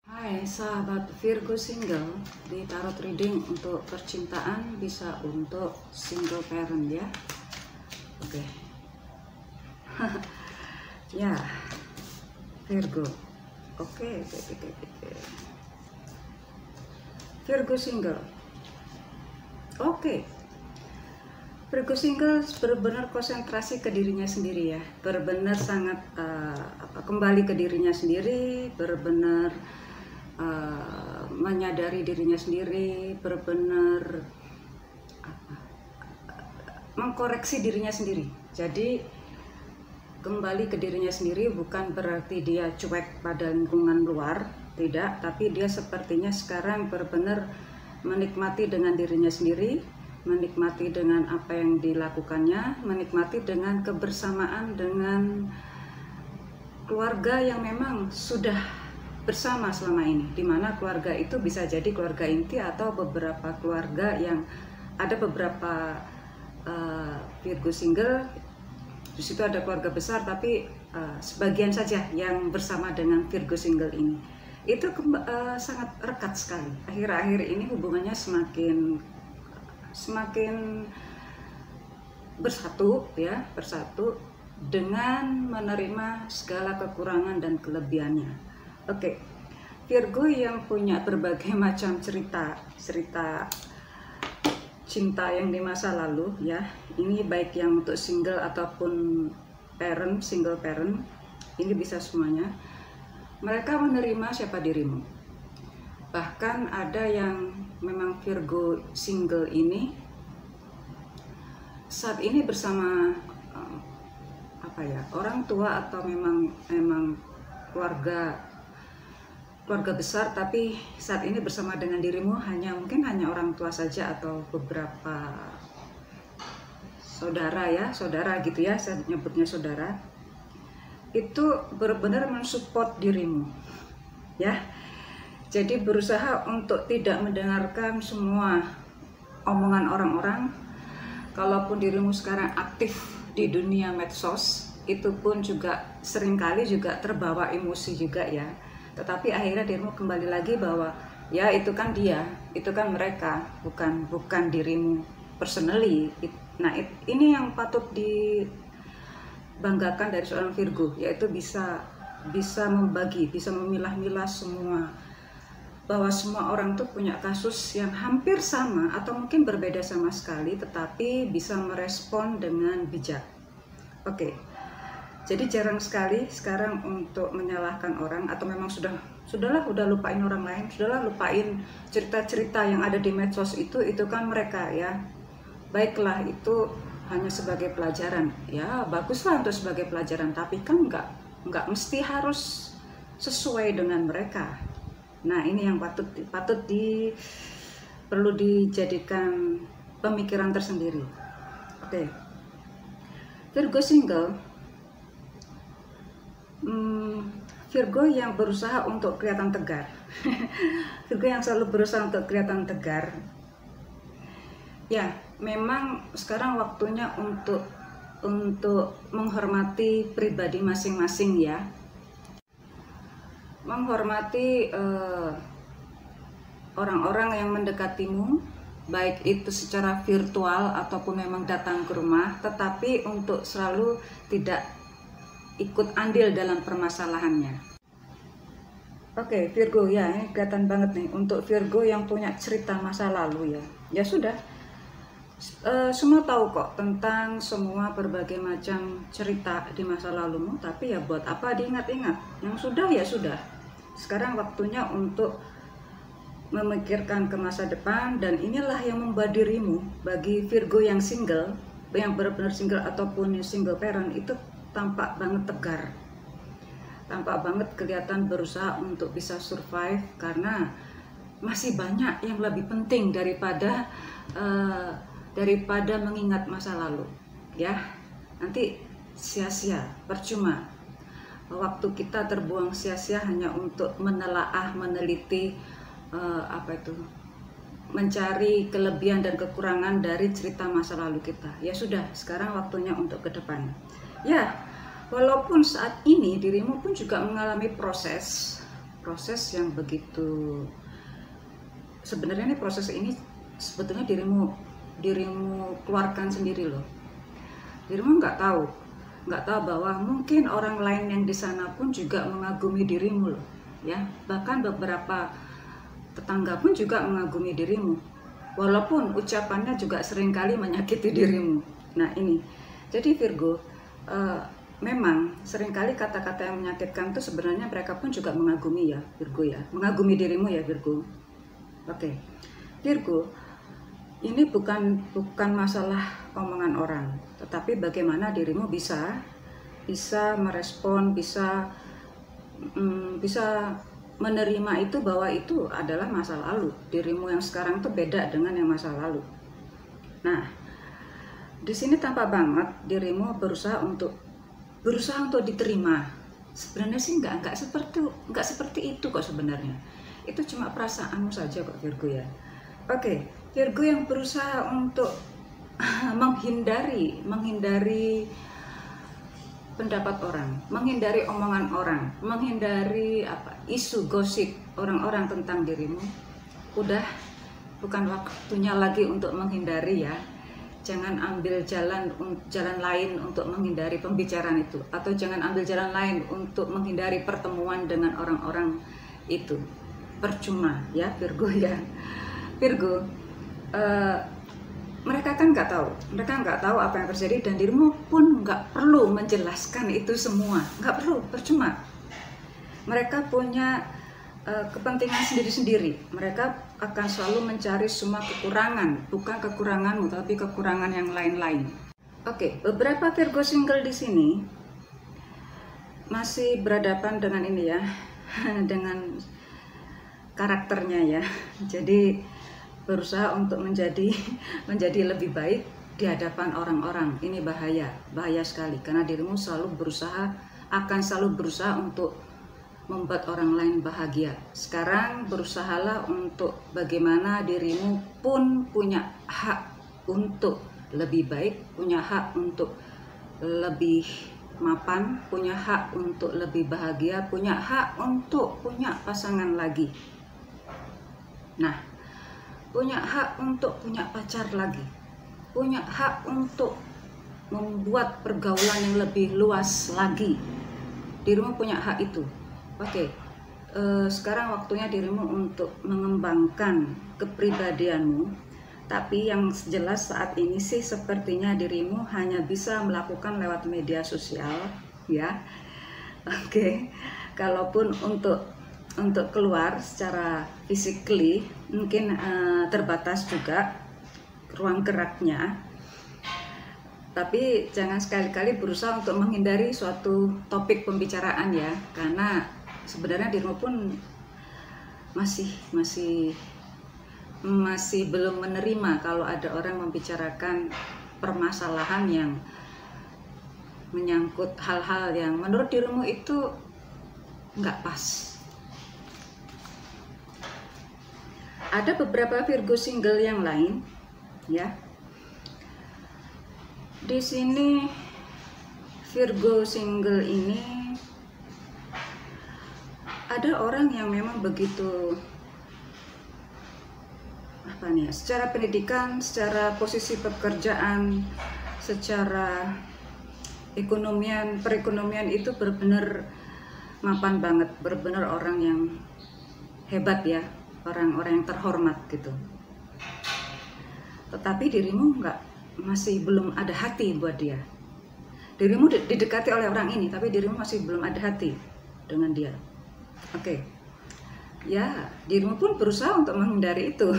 Hai sahabat Virgo single, di tarot reading untuk percintaan bisa untuk single parent ya. Oke. Ya, Virgo. Oke. Virgo single. Oke. Virgo single benar-benar konsentrasi ke dirinya sendiri ya. Benar-benar sangat kembali ke dirinya sendiri, benar-benar menyadari dirinya sendiri, benar-benar mengkoreksi dirinya sendiri. Jadi kembali ke dirinya sendiri bukan berarti dia cuek pada lingkungan luar, tidak, tapi dia sepertinya sekarang benar-benar menikmati dengan dirinya sendiri, menikmati dengan apa yang dilakukannya, menikmati dengan kebersamaan dengan keluarga yang memang sudah bersama selama ini, dimana keluarga itu bisa jadi keluarga inti atau beberapa keluarga yang ada beberapa Virgo single di situ ada keluarga besar, tapi sebagian saja yang bersama dengan Virgo single ini itu sangat rekat sekali. Akhir-akhir ini hubungannya semakin bersatu ya, bersatu dengan menerima segala kekurangan dan kelebihannya. Oke, Virgo yang punya berbagai macam cerita cinta yang di masa lalu ya, ini baik yang untuk single ataupun single parent, ini bisa semuanya. Mereka menerima siapa dirimu. Bahkan ada yang memang Virgo single ini saat ini bersama orang tua atau memang keluarga besar, tapi saat ini bersama dengan dirimu mungkin hanya orang tua saja atau beberapa saudara gitu ya, saya nyebutnya saudara, itu benar-benar mensupport dirimu ya. Jadi berusaha untuk tidak mendengarkan semua omongan orang-orang. Kalaupun dirimu sekarang aktif di dunia medsos, itu pun juga seringkali juga terbawa emosi juga ya. Tetapi akhirnya dirimu kembali lagi bahwa ya itu kan dia, itu kan mereka, bukan dirimu personally. Nah ini yang patut dibanggakan dari seorang Virgo, yaitu bisa membagi, bisa memilah-milah semua, bahwa semua orang tuh punya kasus yang hampir sama atau mungkin berbeda sama sekali, tetapi bisa merespon dengan bijak. Oke. Jadi jarang sekali sekarang untuk menyalahkan orang, atau memang udah lupain orang lain, sudahlah lupain cerita-cerita yang ada di medsos itu kan mereka ya. Baiklah, itu hanya sebagai pelajaran. Ya, baguslah untuk sebagai pelajaran, tapi kan nggak mesti harus sesuai dengan mereka. Nah, ini yang patut perlu dijadikan pemikiran tersendiri. Oke. Virgo single, Virgo yang berusaha untuk kelihatan tegar. Virgo yang selalu berusaha untuk kelihatan tegar. Ya, memang sekarang waktunya untuk menghormati pribadi masing-masing ya. Menghormati orang-orang yang mendekatimu, baik itu secara virtual ataupun memang datang ke rumah, tetapi untuk selalu tidak ikut andil dalam permasalahannya. Oke, Virgo ya, ini kelihatan banget nih untuk Virgo yang punya cerita masa lalu ya. Ya sudah, semua tahu kok tentang semua berbagai macam cerita di masa lalumu, tapi ya buat apa diingat-ingat? Yang sudah ya sudah. Sekarang waktunya untuk memikirkan ke masa depan, dan inilah yang membuat dirimu, bagi Virgo yang single, yang benar-benar single ataupun yang single parent, itu tampak banget tegar, tampak banget kelihatan berusaha untuk bisa survive, karena masih banyak yang lebih penting daripada mengingat masa lalu ya. Nanti sia-sia, percuma waktu kita terbuang sia-sia hanya untuk meneliti mencari kelebihan dan kekurangan dari cerita masa lalu kita. Ya sudah, sekarang waktunya untuk ke depan ya. Walaupun saat ini dirimu pun juga mengalami proses proses yang begitu, sebenarnya nih proses ini sebetulnya dirimu keluarkan sendiri loh. Dirimu nggak tahu bahwa mungkin orang lain yang di sana pun juga mengagumi dirimu loh, ya. Bahkan beberapa tetangga pun juga mengagumi dirimu, walaupun ucapannya juga seringkali menyakiti dirimu. Nah ini, jadi Virgo, memang seringkali kata-kata yang menyakitkan itu sebenarnya mereka pun juga mengagumi ya Virgo ya, mengagumi dirimu ya Virgo. Oke, Virgo, ini bukan masalah omongan orang, tetapi bagaimana dirimu bisa merespon, bisa menerima itu, bahwa itu adalah masa lalu. Dirimu yang sekarang tuh beda dengan yang masa lalu. Nah, di sini tampak banget dirimu berusaha untuk diterima. Sebenarnya sih nggak seperti itu kok sebenarnya. Itu cuma perasaanmu saja kok Virgo ya. Oke, Virgo yang berusaha untuk menghindari pendapat orang, menghindari omongan orang, menghindari isu gosip orang-orang tentang dirimu. Udah bukan waktunya lagi untuk menghindari ya. Jangan ambil jalan lain untuk menghindari pembicaraan itu, atau jangan ambil jalan lain untuk menghindari pertemuan dengan orang-orang itu. Percuma ya Virgo ya. Virgo, mereka kan nggak tahu apa yang terjadi, dan dirimu pun nggak perlu menjelaskan itu semua, nggak perlu, percuma. Mereka punya kepentingan sendiri-sendiri. Mereka akan selalu mencari semua kekurangan, bukan kekuranganmu, tapi kekurangan yang lain-lain. Oke, beberapa Virgo single di sini masih berhadapan dengan ini ya, dengan karakternya ya. Jadi berusaha untuk menjadi lebih baik di hadapan orang-orang. Ini bahaya sekali, karena dirimu akan selalu berusaha untuk membuat orang lain bahagia. Sekarang berusahalah untuk bagaimana dirimu pun punya hak untuk lebih baik, punya hak untuk lebih mapan, punya hak untuk lebih bahagia, punya hak untuk punya pasangan lagi. Nah, punya hak untuk punya pacar lagi, punya hak untuk membuat pergaulan yang lebih luas lagi. Dirimu punya hak itu. Oke, sekarang waktunya dirimu untuk mengembangkan kepribadianmu. Tapi yang jelas saat ini sih sepertinya dirimu hanya bisa melakukan lewat media sosial ya. Oke, kalaupun untuk keluar secara physically mungkin terbatas juga ruang geraknya, tapi jangan sekali-kali berusaha untuk menghindari suatu topik pembicaraan ya, karena sebenarnya dirimu pun masih belum menerima kalau ada orang membicarakan permasalahan yang menyangkut hal-hal yang menurut dirimu itu nggak pas. Ada beberapa Virgo single yang lain ya. Di sini Virgo single ini ada orang yang memang begitu secara pendidikan, secara posisi pekerjaan, secara perekonomian itu benar-benar mapan banget, benar-benar orang yang hebat ya, orang-orang yang terhormat gitu. Tetapi dirimu masih belum ada hati buat dia. Dirimu didekati oleh orang ini, tapi dirimu masih belum ada hati dengan dia. Oke. Ya, dirimu pun berusaha untuk menghindari itu.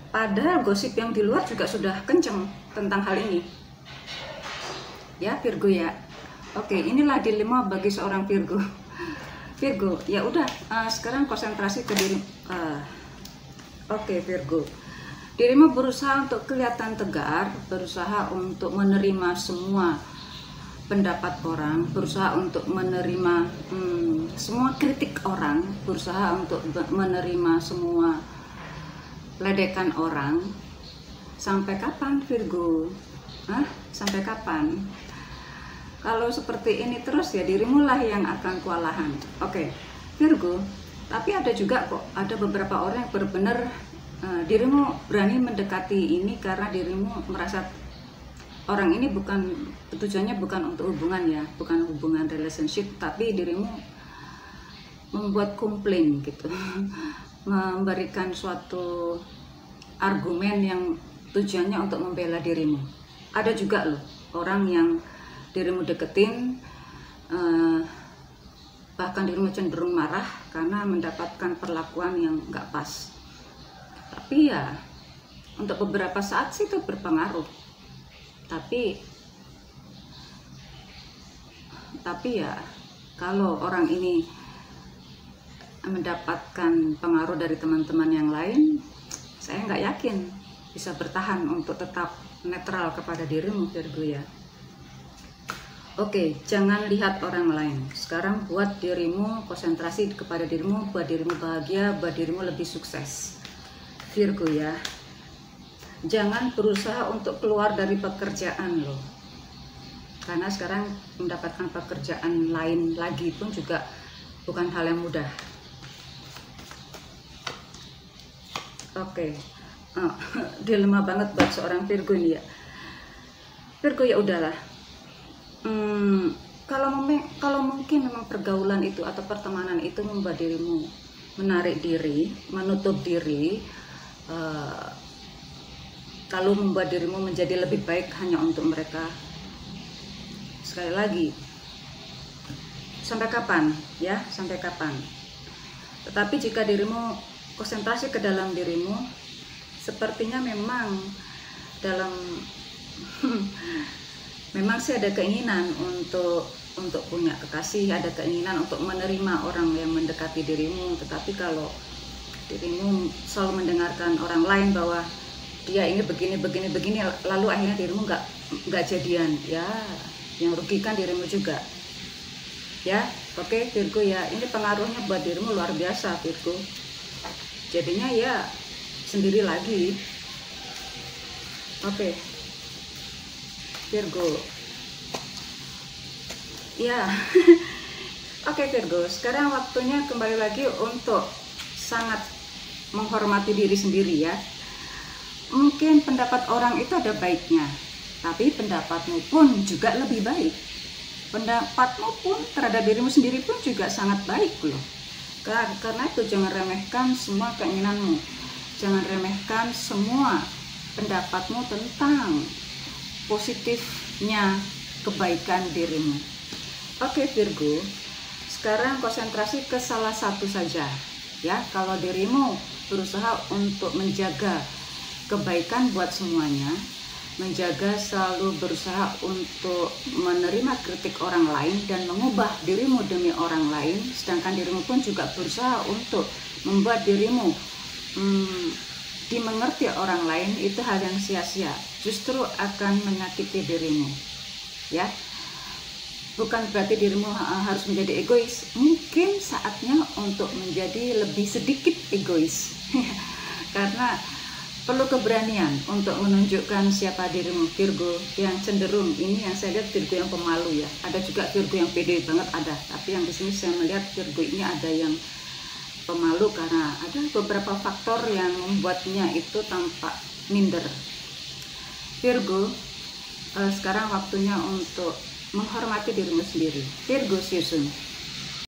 Padahal gosip yang di luar juga sudah kenceng tentang hal ini. Ya, Virgo ya. Oke, inilah dilema bagi seorang Virgo. Virgo, ya udah, sekarang konsentrasi ke diri. Oke, Virgo. Dirimu berusaha untuk kelihatan tegar, berusaha untuk menerima semua pendapat orang, berusaha untuk menerima semua kritik orang, berusaha untuk menerima semua ledekan orang. Sampai kapan Virgo? Sampai kapan? Kalau seperti ini terus ya dirimu lah yang akan kewalahan. Oke, Virgo. Tapi ada juga kok, ada beberapa orang yang benar-benar dirimu berani mendekati ini karena dirimu merasa orang ini tujuannya bukan untuk hubungan ya, bukan hubungan relationship, tapi dirimu membuat komplain gitu, memberikan suatu argumen yang tujuannya untuk membela dirimu. Ada juga loh orang yang dirimu deketin, bahkan dirimu cenderung marah karena mendapatkan perlakuan yang nggak pas. Tapi ya untuk beberapa saat sih itu berpengaruh. Tapi ya kalau orang ini mendapatkan pengaruh dari teman-teman yang lain, saya nggak yakin bisa bertahan untuk tetap netral kepada dirimu, Virgo ya. Oke, jangan lihat orang lain. Sekarang buat dirimu, konsentrasi kepada dirimu, buat dirimu bahagia, buat dirimu lebih sukses, Virgo ya. Jangan berusaha untuk keluar dari pekerjaan loh, karena sekarang mendapatkan pekerjaan lain lagi pun juga bukan hal yang mudah. Oke, dilema banget buat seorang Virgo nih ya. Virgo ya udahlah. Kalau mungkin memang pergaulan itu atau pertemanan itu membuat dirimu menarik diri, menutup diri, lalu membuat dirimu menjadi lebih baik hanya untuk mereka. Sekali lagi, sampai kapan ya? Sampai kapan? Tetapi jika dirimu konsentrasi ke dalam dirimu, sepertinya memang memang sih ada keinginan untuk punya kekasih, ada keinginan untuk menerima orang yang mendekati dirimu. Tetapi kalau dirimu selalu mendengarkan orang lain bahwa dia ini begini, lalu akhirnya dirimu nggak jadian, ya yang rugikan dirimu juga. Ya, oke Virgo ya, ini pengaruhnya buat dirimu luar biasa Virgo. Jadinya ya sendiri lagi. Oke, Virgo. Ya, oke Virgo. Sekarang waktunya kembali lagi untuk sangat menghormati diri sendiri ya. Mungkin pendapat orang itu ada baiknya, tapi pendapatmu pun juga lebih baik. Pendapatmu pun terhadap dirimu sendiri pun juga sangat baik loh. Karena itu jangan remehkan semua keinginanmu. Jangan remehkan semua pendapatmu tentang positifnya kebaikan dirimu. Oke Virgo, sekarang konsentrasi ke salah satu saja ya. Kalau dirimu berusaha untuk menjaga kebaikan buat semuanya, selalu berusaha untuk menerima kritik orang lain dan mengubah dirimu demi orang lain, sedangkan dirimu pun juga berusaha untuk membuat dirimu dimengerti orang lain, itu hal yang sia-sia, justru akan menyakiti dirimu ya. Bukan berarti dirimu harus menjadi egois, mungkin saatnya untuk menjadi lebih sedikit egois karena perlu keberanian untuk menunjukkan siapa dirimu Virgo yang cenderung, ini yang saya lihat Virgo yang pemalu ya. Ada juga Virgo yang pede banget ada, tapi yang di sini saya melihat Virgo ini ada yang pemalu karena ada beberapa faktor yang membuatnya itu tampak minder. Virgo, sekarang waktunya untuk menghormati dirimu sendiri. Virgo season.